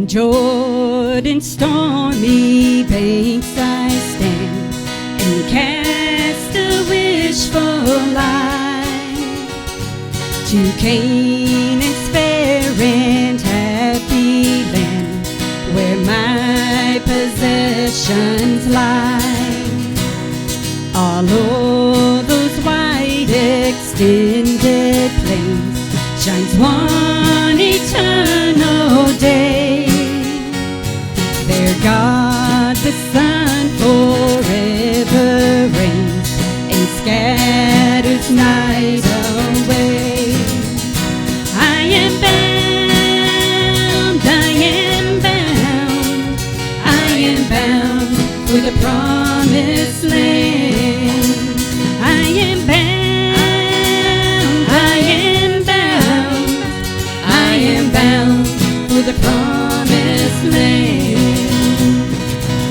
Jordan's stormy banks I stand and cast a wishful eye to Canaan's fair and happy land where my possessions lie. All o'er those wide extended plains shines one eternal day. There God the sun forever reigns and scatters night away. I am bound, I am bound, I am bound for the promised land. I am bound, I am bound, I am bound for the promised land.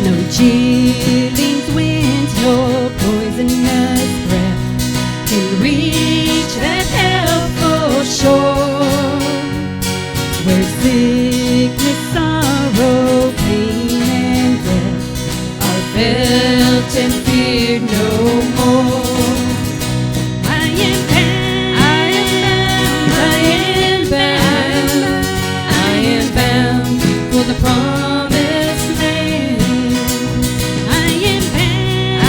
No chilling winds nor poisonous breath can reach that helpful shore where sickness, sorrow, pain, and death are felt and feared no more. I am bound, I am bound, I am bound, I am bound for the promised land. I am bound, I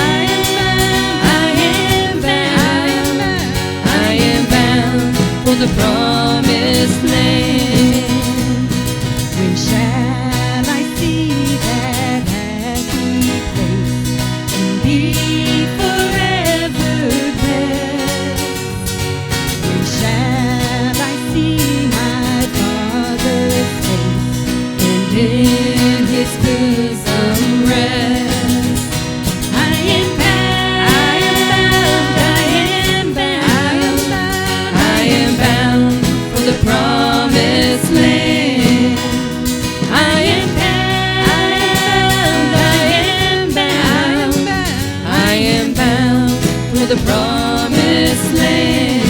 am bound, I am bound for the promised land. When shall I see that happy place and be forever blessed? When shall I see my Father's face and in His bosom rest? I am bound, I am bound, I am bound for the promised land. I am bound, I am bound, I am bound for the promised land.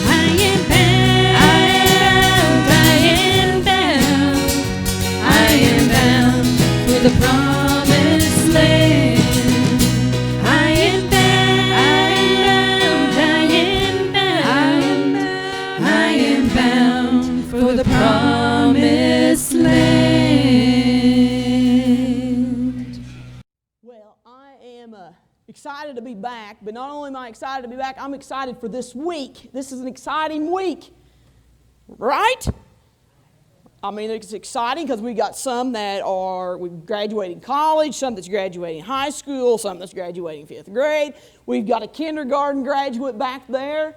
I am bound, I am bound, I am bound for the promised land. I am bound, I am bound, I am bound for the promised land. Well, I am excited to be back, but not only am I excited to be back, I'm excited for this week. This is an exciting week, right? I mean, it's exciting because we got some that are graduating college, some that's graduating high school, some that's graduating 5th grade. We've got a kindergarten graduate back there.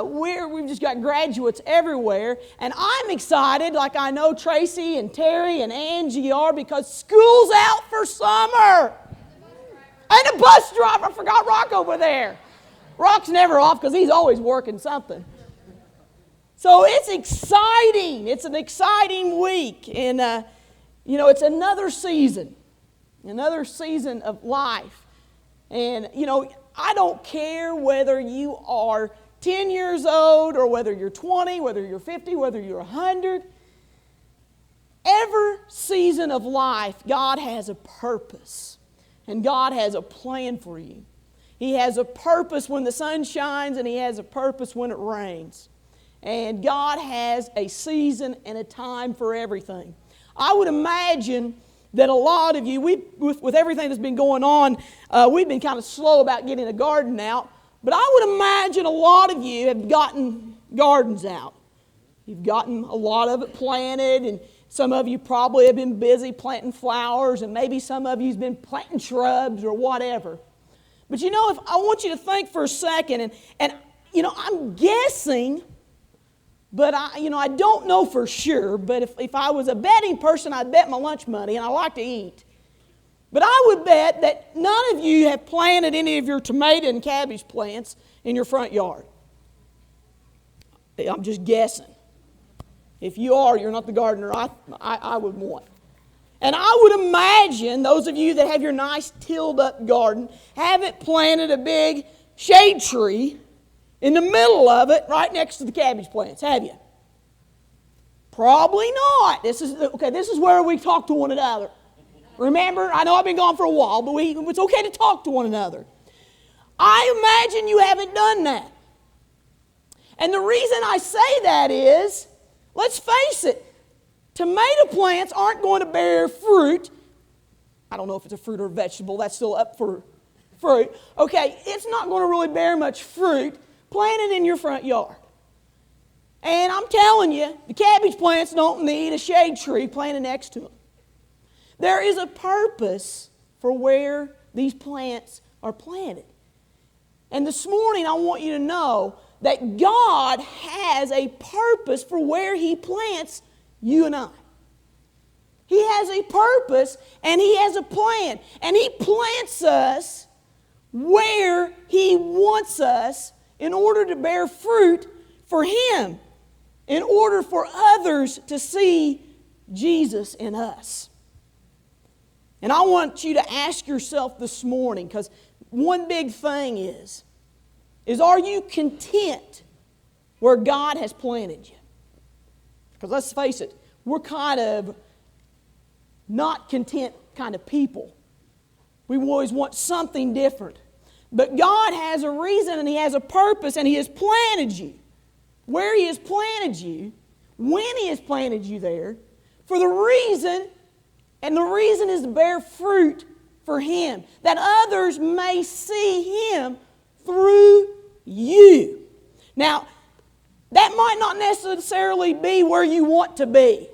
We've just got graduates everywhere. And I'm excited, like I know Tracy and Terry and Angie are, because school's out for summer. And a bus driver, I forgot Rock over there. Rock's never off because he's always working something. So it's exciting. It's an exciting week. And, it's another season of life. And, I don't care whether you are 10 years old or whether you're 20, whether you're 50, whether you're 100. Every season of life, God has a purpose. And God has a plan for you. He has a purpose when the sun shines, and He has a purpose when it rains. And God has a season and a time for everything. I would imagine that a lot of you, with everything that's been going on, we've been kind of slow about getting a garden out. But I would imagine a lot of you have gotten gardens out. You've gotten a lot of it planted, and some of you probably have been busy planting flowers, and maybe some of you have been planting shrubs or whatever. But if I want you to think for a second, and I'm guessing, but I don't know for sure, but if I was a betting person, I'd bet my lunch money, and I like to eat. But I would bet that none of you have planted any of your tomato and cabbage plants in your front yard. I'm just guessing. If you are, you're not the gardener I would want. And I would imagine those of you that have your nice tilled up garden haven't planted a big shade tree in the middle of it right next to the cabbage plants, have you? Probably not. This is where we talk to one another. Remember, I know I've been gone for a while, but it's okay to talk to one another. I imagine you haven't done that. And the reason I say that is, let's face it, tomato plants aren't going to bear fruit. I don't know if it's a fruit or a vegetable. That's still up for fruit. Okay, it's not going to really bear much fruit planted in your front yard. And I'm telling you, the cabbage plants don't need a shade tree planted next to them. There is a purpose for where these plants are planted. And this morning I want you to know that God has a purpose for where He plants you and I. He has a purpose and He has a plan. And He plants us where He wants us in order to bear fruit for Him, in order for others to see Jesus in us. And I want you to ask yourself this morning, because one big thing is are you content where God has planted you? Because let's face it, we're kind of not content kind of people. We always want something different. But God has a reason and He has a purpose, and He has planted you where He has planted you, when He has planted you there, for the reason, and the reason is to bear fruit for Him, that others may see Him through you. Now, that might not necessarily be where you want to be.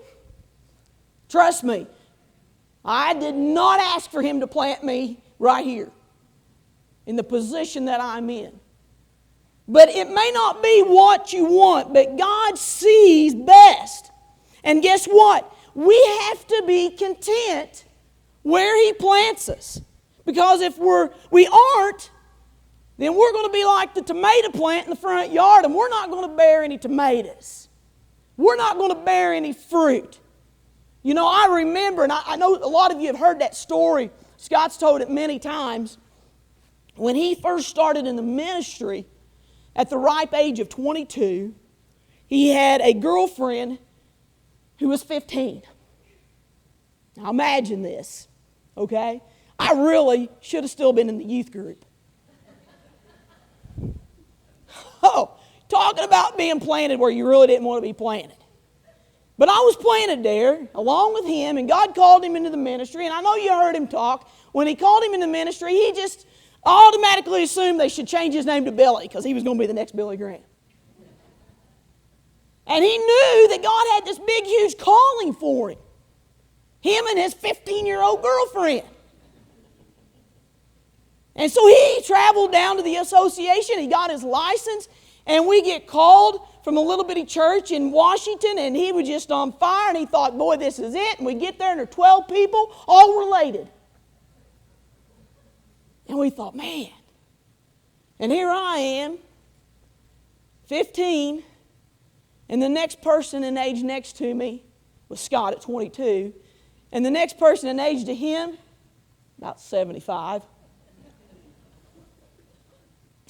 Trust me, I did not ask for Him to plant me right here in the position that I'm in. But it may not be what you want, but God sees best. And guess what? We have to be content where He plants us. Because if we aren't, then we're going to be like the tomato plant in the front yard, and we're not going to bear any tomatoes. We're not going to bear any fruit. You know, I remember, and I know a lot of you have heard that story. Scott's told it many times. When he first started in the ministry, at the ripe age of 22, he had a girlfriend who was 15. Now imagine this, okay? I really should have still been in the youth group. Oh, talking about being planted where you really didn't want to be planted. But I was planted there along with him, and God called him into the ministry. And I know you heard him talk. When He called him in the ministry, he just automatically assumed they should change his name to Billy because he was going to be the next Billy Graham. And he knew that God had this big, huge calling for him. Him and his 15-year-old girlfriend. And so he traveled down to the association. He got his license. And we get called from a little bitty church in Washington. And he was just on fire. And he thought, boy, this is it. And we get there and there are 12 people, all related. And we thought, man. And here I am, 15. And the next person in age next to me was Scott at 22. And the next person in age to him, about 75.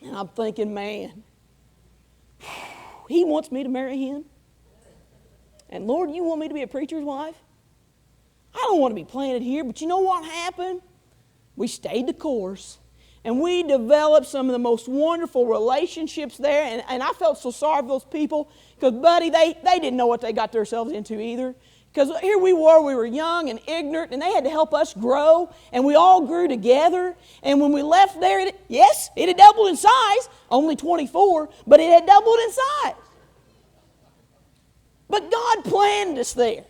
And I'm thinking, man, He wants me to marry him? And Lord, you want me to be a preacher's wife? I don't want to be planted here, but you know what happened? We stayed the course. And we developed some of the most wonderful relationships there. And I felt so sorry for those people because, buddy, they didn't know what they got themselves into either. Because here we were young and ignorant, and they had to help us grow. And we all grew together. And when we left there, it had doubled in size. Only 24, but it had doubled in size. But God planned us there.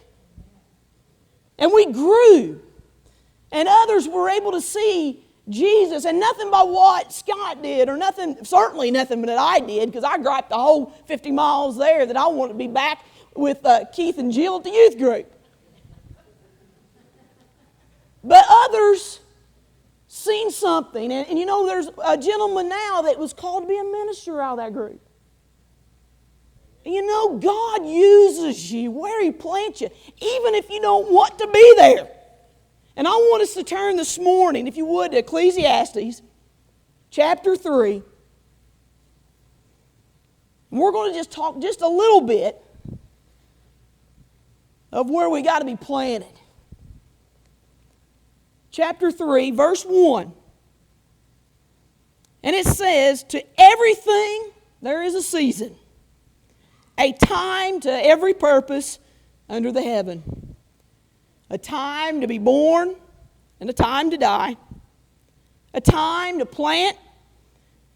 And we grew. And others were able to see Jesus, and nothing by what Scott did, or nothing, certainly nothing that I did, because I griped the whole 50 miles there that I wanted to be back with Keith and Jill at the youth group. But others seen something, and you know, there's a gentleman now that was called to be a minister out of that group. And you know, God uses you where He plants you, even if you don't want to be there. And I want us to turn this morning, if you would, to Ecclesiastes chapter 3. And we're going to just talk just a little bit of where we got to be planted. Chapter 3, verse 1. And it says, to everything there is a season, a time to every purpose under the heaven, a time to be born and a time to die, a time to plant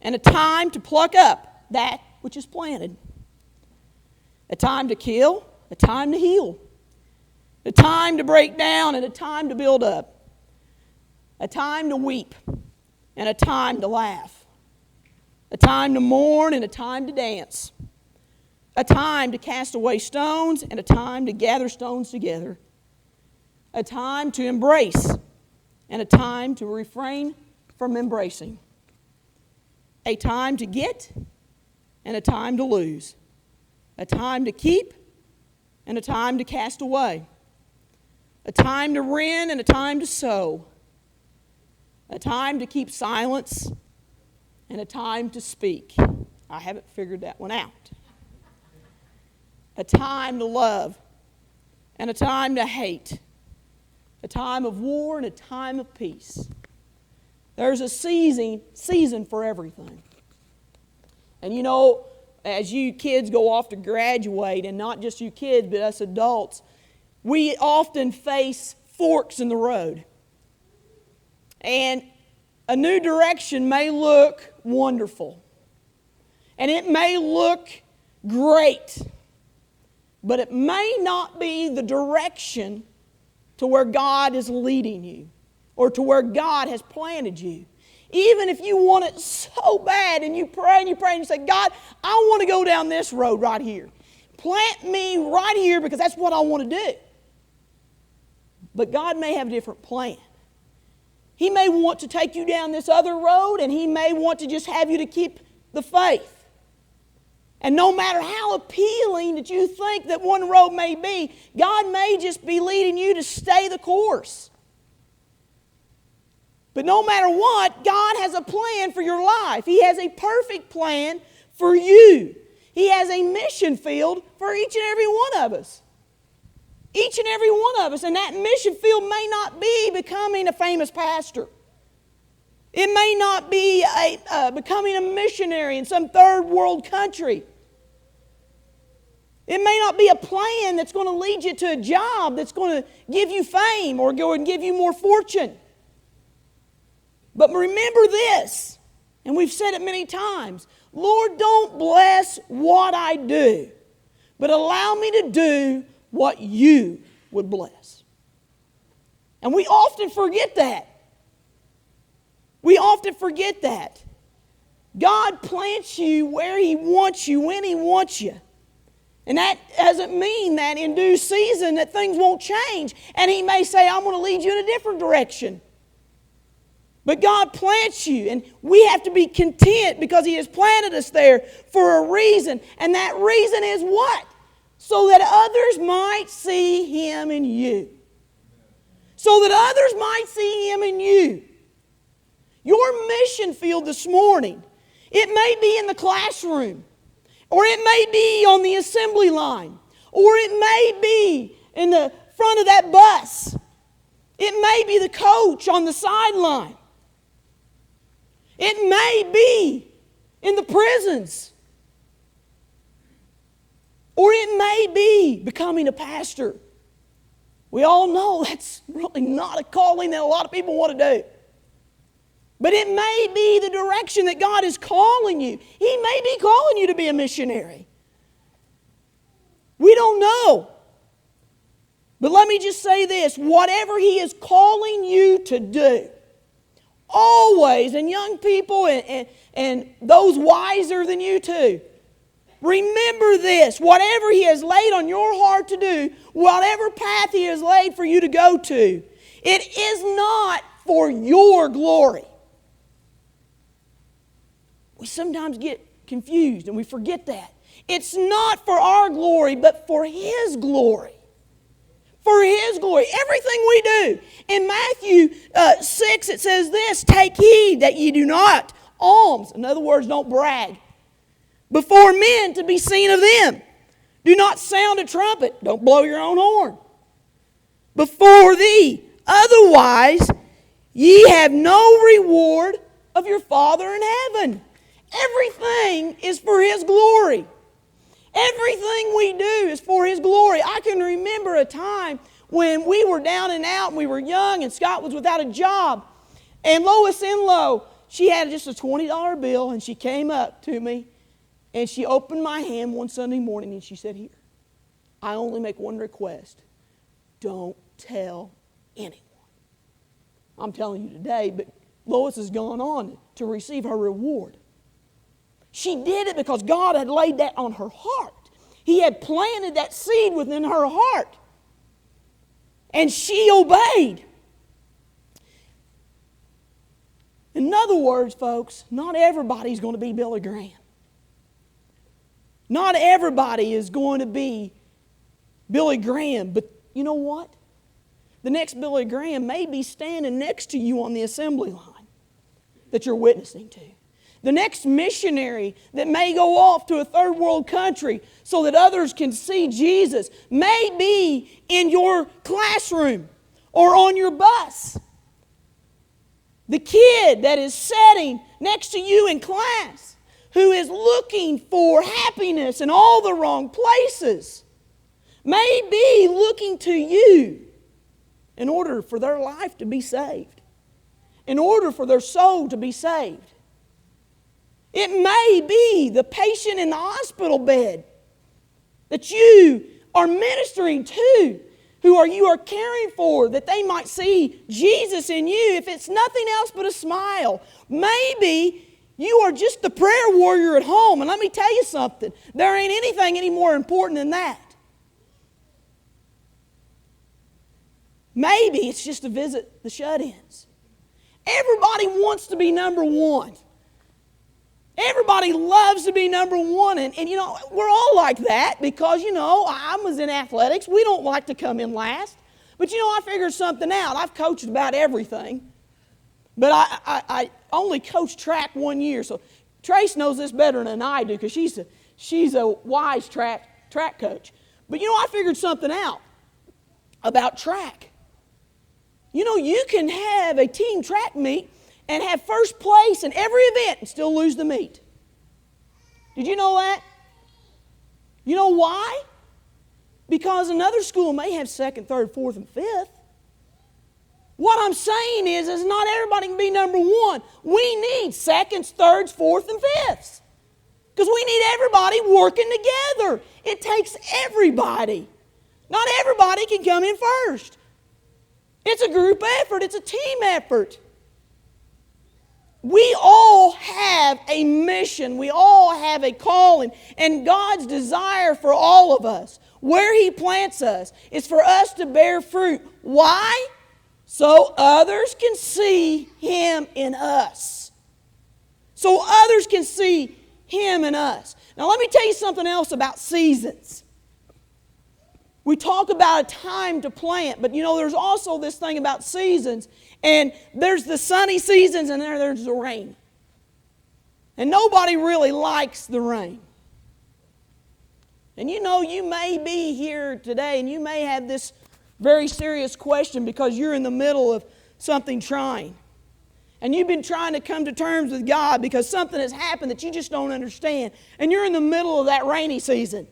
and a time to pluck up that which is planted, a time to kill, a time to heal, a time to break down and a time to build up, a time to weep and a time to laugh, a time to mourn and a time to dance, a time to cast away stones and a time to gather stones together, a time to embrace and a time to refrain from embracing, a time to get and a time to lose, a time to keep and a time to cast away, a time to rend and a time to sow, a time to keep silence and a time to speak. I haven't figured that one out. A time to love and a time to hate, a time of war and a time of peace. There's a season for everything. And you know, as you kids go off to graduate, and not just you kids, but us adults, we often face forks in the road. And a new direction may look wonderful. And it may look great. But it may not be the direction to where God is leading you, or to where God has planted you. Even if you want it so bad and you pray and you pray and you say, God, I want to go down this road right here. Plant me right here because that's what I want to do. But God may have a different plan. He may want to take you down this other road, and He may want to just have you to keep the faith. And no matter how appealing that you think that one road may be, God may just be leading you to stay the course. But no matter what, God has a plan for your life. He has a perfect plan for you. He has a mission field for each and every one of us. Each and every one of us. And that mission field may not be becoming a famous pastor. It may not be becoming a missionary in some third world country. It may not be a plan that's going to lead you to a job that's going to give you fame or go and give you more fortune. But remember this, and we've said it many times, Lord, don't bless what I do, but allow me to do what you would bless. And we often forget that. We often forget that. God plants you where He wants you, when He wants you. And that doesn't mean that in due season that things won't change. And He may say, I'm going to lead you in a different direction. But God plants you, and we have to be content because He has planted us there for a reason. And that reason is what? So that others might see Him in you. So that others might see Him in you. Your mission field this morning, it may be in the classroom, or it may be on the assembly line, or it may be in the front of that bus. It may be the coach on the sideline. It may be in the prisons. Or it may be becoming a pastor. We all know that's really not a calling that a lot of people want to do. But it may be the direction that God is calling you. He may be calling you to be a missionary. We don't know. But let me just say this. Whatever He is calling you to do, always, and young people and those wiser than you too, remember this. Whatever He has laid on your heart to do, whatever path He has laid for you to go to, it is not for your glory. We sometimes get confused and we forget that. It's not for our glory, but for His glory. For His glory. Everything we do. In Matthew 6, it says this, take heed that ye do not alms. In other words, don't brag before men to be seen of them. Do not sound a trumpet. Don't blow your own horn before thee. Otherwise, ye have no reward of your Father in heaven. Everything is for His glory. Everything we do is for His glory. I can remember a time when we were down and out and we were young and Scott was without a job. And Lois Enlow, she had just a $20 bill and she came up to me and she opened my hand one Sunday morning and she said, "Here, I only make one request. Don't tell anyone." I'm telling you today, but Lois has gone on to receive her reward. She did it because God had laid that on her heart. He had planted that seed within her heart. And she obeyed. In other words, folks, not everybody's going to be Billy Graham. Not everybody is going to be Billy Graham. But you know what? The next Billy Graham may be standing next to you on the assembly line that you're witnessing to. The next missionary that may go off to a third world country so that others can see Jesus may be in your classroom or on your bus. The kid that is sitting next to you in class who is looking for happiness in all the wrong places may be looking to you in order for their life to be saved, in order for their soul to be saved. It may be the patient in the hospital bed that you are ministering to, who you are caring for, that they might see Jesus in you, if it's nothing else but a smile. Maybe you are just the prayer warrior at home, and let me tell you something, there ain't anything any more important than that. Maybe it's just to visit the shut-ins. Everybody wants to be number one. Everybody loves to be number one. And you know, we're all like that because, you know, I was in athletics. We don't like to come in last. But, you know, I figured something out. I've coached about everything. But I only coached track 1 year. So Trace knows this better than I do because she's a wise track coach. But, you know, I figured something out about track. You know, you can have a team track meet and have first place in every event and still lose the meet. Did you know that? You know why? Because another school may have second, third, fourth, and fifth. What I'm saying is not everybody can be number one. We need seconds, thirds, fourths, and fifths. Because we need everybody working together. It takes everybody. Not everybody can come in first. It's a group effort. It's a team effort. We all have a mission. We all have a calling. And God's desire for all of us, where He plants us, is for us to bear fruit. Why? So others can see Him in us. So others can see Him in us. Now let me tell you something else about seasons. We talk about a time to plant, but you know, there's also this thing about seasons. And there's the sunny seasons and there's the rain. And nobody really likes the rain. And you know, you may be here today and you may have this very serious question because you're in the middle of something trying. And you've been trying to come to terms with God because something has happened that you just don't understand. And you're in the middle of that rainy season.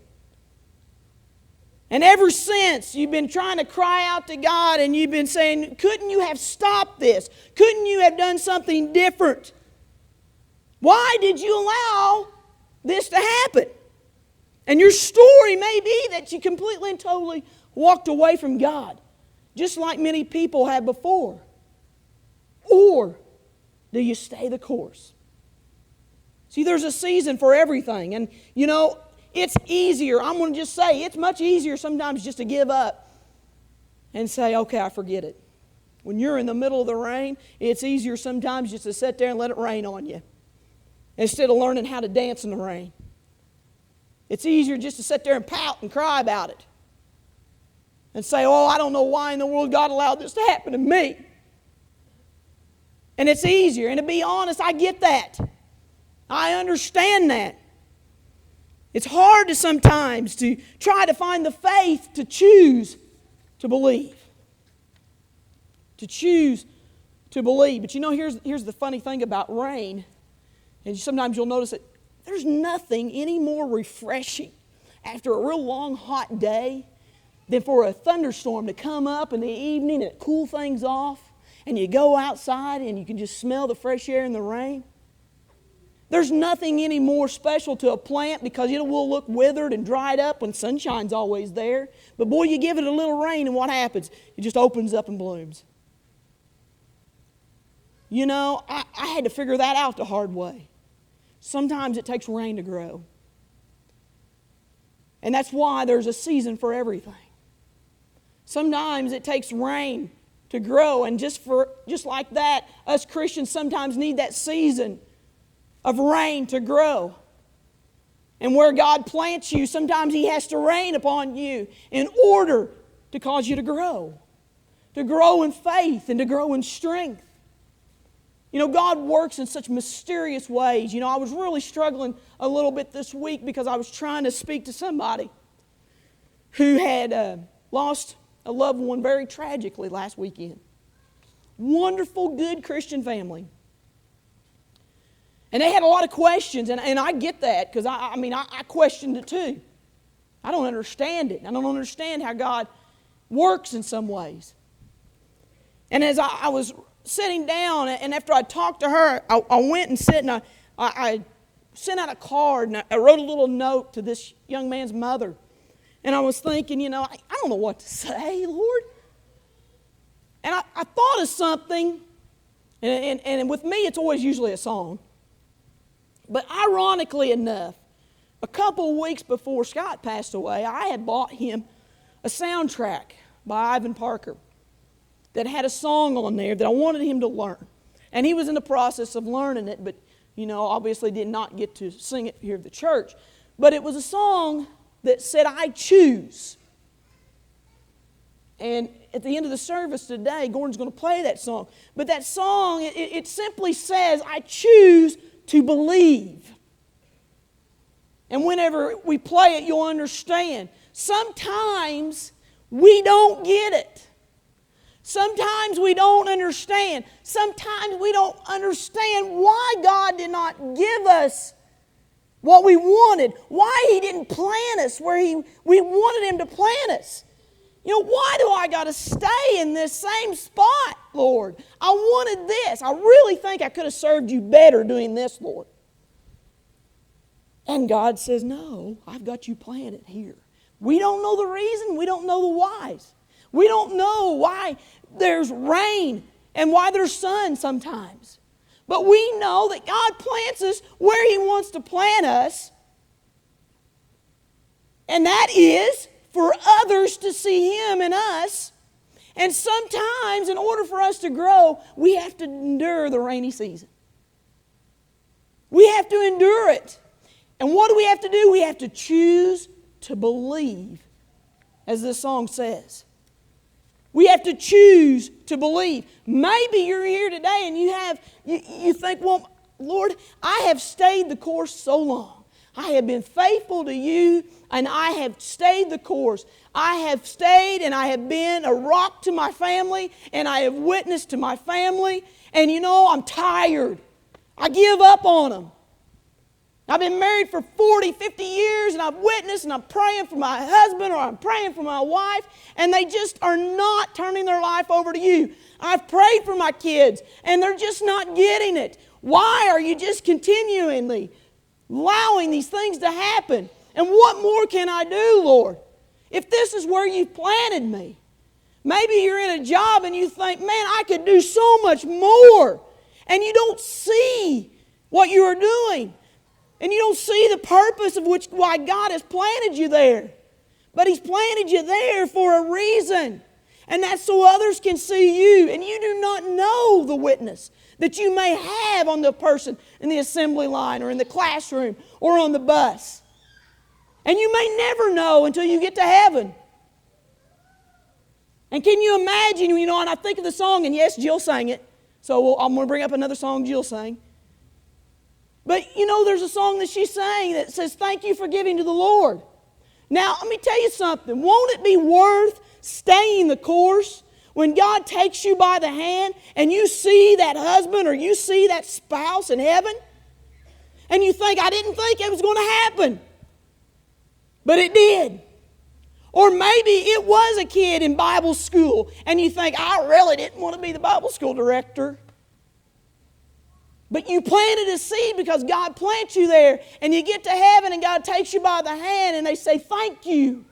And ever since, you've been trying to cry out to God and you've been saying, couldn't you have stopped this? Couldn't you have done something different? Why did you allow this to happen? And your story may be that you completely and totally walked away from God, just like many people have before. Or do you stay the course? See, there's a season for everything. And, you know, it's easier. I'm going to just say it's much easier sometimes just to give up and say, okay, I forget it. When you're in the middle of the rain, it's easier sometimes just to sit there and let it rain on you instead of learning how to dance in the rain. It's easier just to sit there and pout and cry about it and say, oh, I don't know why in the world God allowed this to happen to me. And it's easier. And to be honest, I get that. I understand that. It's hard to sometimes to try to find the faith to choose to believe. To choose to believe. But here's the funny thing about rain. And sometimes you'll notice that there's nothing any more refreshing after a real long hot day than for a thunderstorm to come up in the evening and cool things off. And you go outside and you can just smell the fresh air in the rain. There's nothing any more special to a plant because it will look withered and dried up when sunshine's always there. But boy, you give it a little rain and what happens? It just opens up and blooms. I had to figure that out the hard way. Sometimes it takes rain to grow. And that's why there's a season for everything. Sometimes it takes rain to grow, and just like that, us Christians sometimes need that season of rain to grow. And where God plants you, sometimes He has to rain upon you in order to cause you to grow in faith and to grow in strength. God works in such mysterious ways. I was really struggling a little bit this week because I was trying to speak to somebody who had lost a loved one very tragically last weekend. Wonderful, good Christian family. And they had a lot of questions, and I get that because I questioned it too. I don't understand it. I don't understand how God works in some ways. And as I was sitting down, and after I talked to her, I went and sat and I sent out a card, and I wrote a little note to this young man's mother. And I was thinking, I don't know what to say, Lord. And I thought of something, and with me it's always usually a song. But ironically enough, a couple of weeks before Scott passed away, I had bought him a soundtrack by Ivan Parker that had a song on there that I wanted him to learn. And he was in the process of learning it, but, obviously did not get to sing it here at the church. But it was a song that said, I choose. And at the end of the service today, Gordon's going to play that song. But that song, it simply says, I choose to believe. And whenever we play it, you'll understand. Sometimes we don't get it. Sometimes we don't understand. Sometimes we don't understand why God did not give us what we wanted, why He didn't plant us where we wanted Him to plant us. Why do I got to stay in this same spot, Lord? I wanted this. I really think I could have served you better doing this, Lord. And God says, no, I've got you planted here. We don't know the reason. We don't know the whys. We don't know why there's rain and why there's sun sometimes. But we know that God plants us where He wants to plant us. And that is for others to see Him in us. And sometimes, in order for us to grow, we have to endure the rainy season. We have to endure it. And what do we have to do? We have to choose to believe, as this song says. We have to choose to believe. Maybe you're here today and you think, well, Lord, I have stayed the course so long. I have been faithful to you and I have stayed the course. I have stayed and I have been a rock to my family and I have witnessed to my family. And I'm tired. I give up on them. I've been married for 40, 50 years and I've witnessed and I'm praying for my husband or I'm praying for my wife and they just are not turning their life over to you. I've prayed for my kids and they're just not getting it. Why are you just continually allowing these things to happen? And what more can I do, Lord? If this is where you've planted me. Maybe you're in a job and you think, man, I could do so much more. And you don't see what you are doing. And you don't see the purpose of why God has planted you there. But He's planted you there for a reason. And that's so others can see you. And you do not know the witness that you may have on the person in the assembly line or in the classroom or on the bus. And you may never know until you get to heaven. And can you imagine, and I think of the song, and yes, Jill sang it. So I'm going to bring up another song Jill sang. But you know, there's a song that she sang that says, thank you for giving to the Lord. Now, let me tell you something. Won't it be worth staying the course when God takes you by the hand and you see that husband or you see that spouse in heaven? And you think, I didn't think it was going to happen. But it did. Or maybe it was a kid in Bible school and you think, I really didn't want to be the Bible school director. But you planted a seed because God plants you there, and you get to heaven and God takes you by the hand and they say, thank you.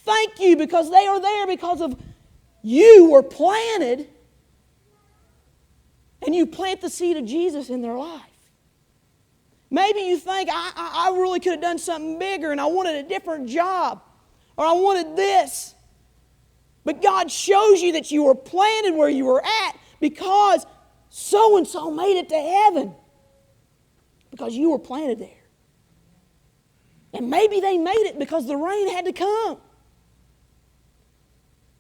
Thank you, because they are there because of you were planted, and you plant the seed of Jesus in their life. Maybe you think, I really could have done something bigger and I wanted a different job, or I wanted this. But God shows you that you were planted where you were at because so-and-so made it to heaven because you were planted there. And maybe they made it because the rain had to come.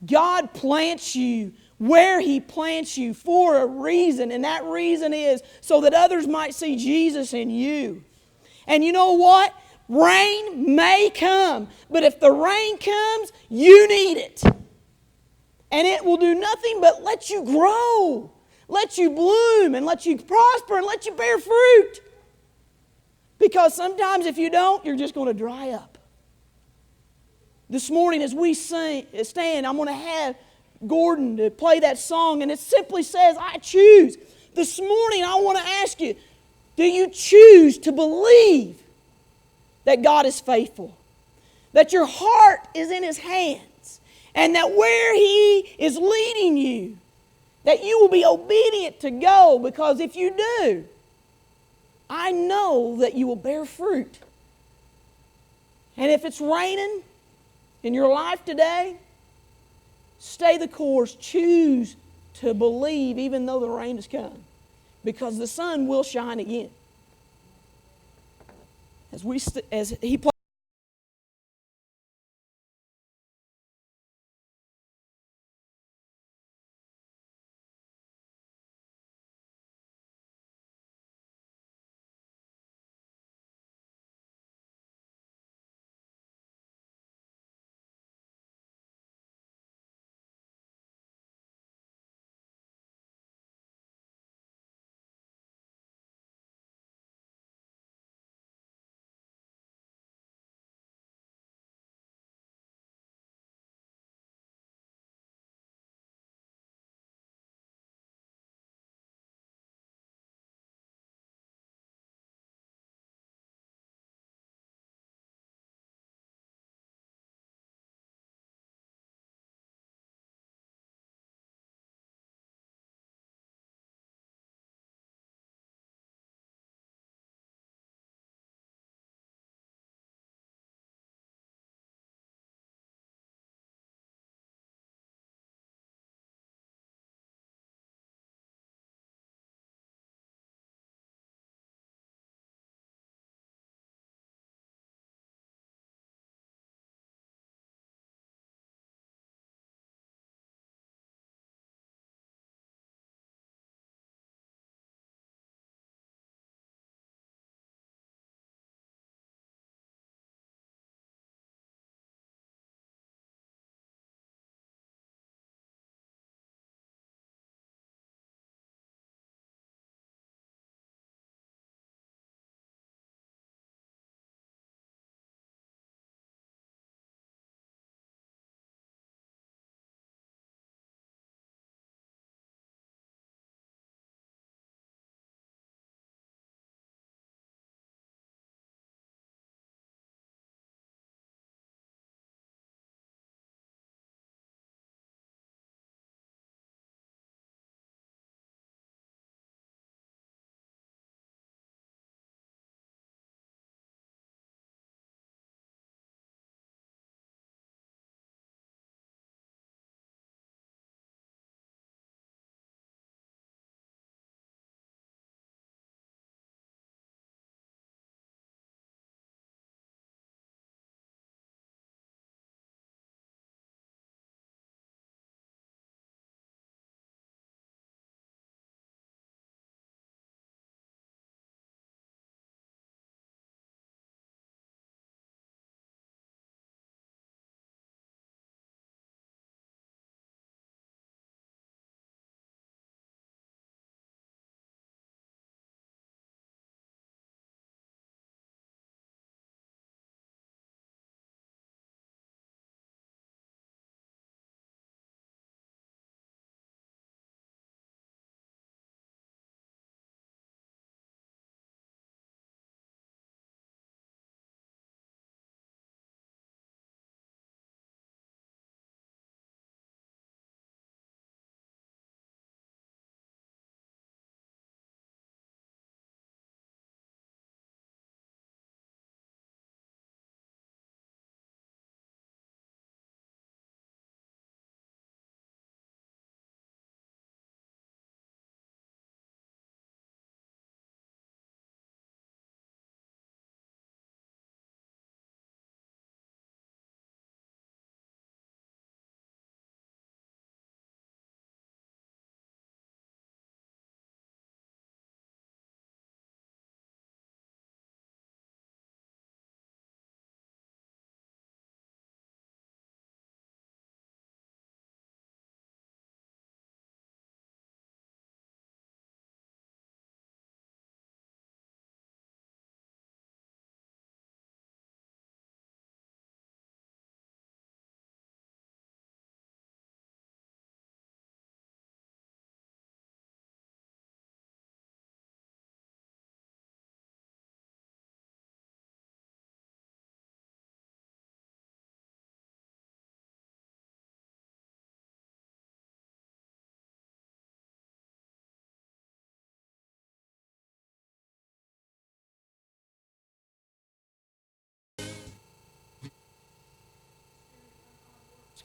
God plants you where He plants you for a reason, and that reason is so that others might see Jesus in you. And you know what? Rain may come, but if the rain comes, you need it. And it will do nothing but let you grow, let you bloom, and let you prosper, and let you bear fruit. Because sometimes if you don't, you're just going to dry up. This morning as we stand, I'm going to have Gordon to play that song, and it simply says, I choose. This morning I want to ask you, do you choose to believe that God is faithful? That your heart is in His hands, and that where He is leading you, that you will be obedient to go, because if you do, I know that you will bear fruit. And if it's raining in your life today, stay the course. Choose to believe even though the rain has come, because the sun will shine again. As he plays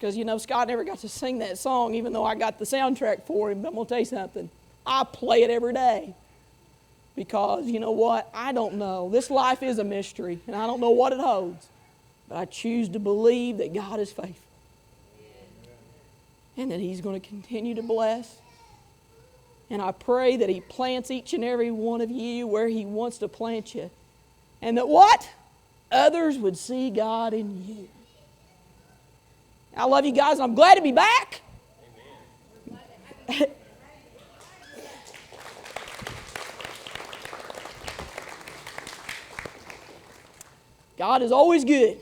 because, Scott never got to sing that song, even though I got the soundtrack for him. But I'm going to tell you something. I play it every day. Because, you know what? I don't know. This life is a mystery, and I don't know what it holds. But I choose to believe that God is faithful. And that He's going to continue to bless. And I pray that He plants each and every one of you where He wants to plant you. And that what? Others would see God in you. I love you guys, and I'm glad to be back. Amen. God is always good.